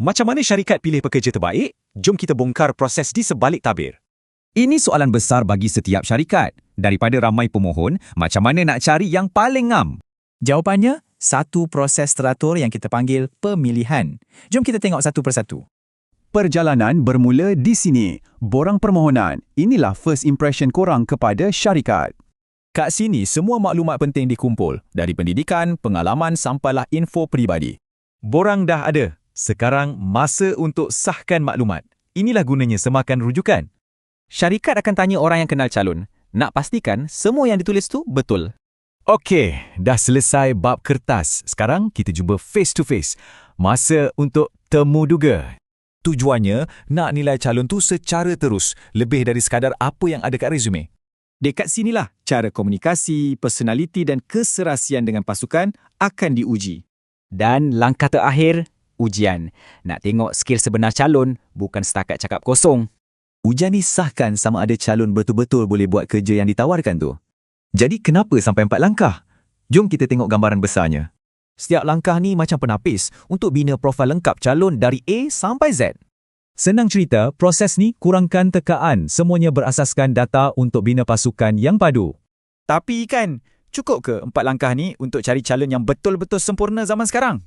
Macam mana syarikat pilih pekerja terbaik? Jom kita bongkar proses di sebalik tabir. Ini soalan besar bagi setiap syarikat. Daripada ramai pemohon, macam mana nak cari yang paling ngam? Jawapannya, satu proses teratur yang kita panggil pemilihan. Jom kita tengok satu persatu. Perjalanan bermula di sini. Borang permohonan. Inilah first impression korang kepada syarikat. Kat sini, semua maklumat penting dikumpul. Dari pendidikan, pengalaman sampailah info peribadi. Borang dah ada. Sekarang masa untuk sahkan maklumat. Inilah gunanya semakan rujukan. Syarikat akan tanya orang yang kenal calon. Nak pastikan semua yang ditulis tu betul. Okey, dah selesai bab kertas. Sekarang kita jumpa face to face. Masa untuk temu duga. Tujuannya nak nilai calon tu secara terus, lebih dari sekadar apa yang ada kat resume. Dekat sinilah cara komunikasi, personaliti dan keserasian dengan pasukan akan diuji. Dan langkah terakhir, ujian. Nak tengok skill sebenar calon, bukan setakat cakap kosong. Ujian ni sahkan sama ada calon betul-betul boleh buat kerja yang ditawarkan tu. Jadi kenapa sampai 4 langkah? Jom kita tengok gambaran besarnya. Setiap langkah ni macam penapis untuk bina profil lengkap calon dari A sampai Z. Senang cerita, proses ni kurangkan tekaan. Semuanya berasaskan data untuk bina pasukan yang padu. Tapi kan, cukup ke 4 langkah ni untuk cari calon yang betul-betul sempurna zaman sekarang?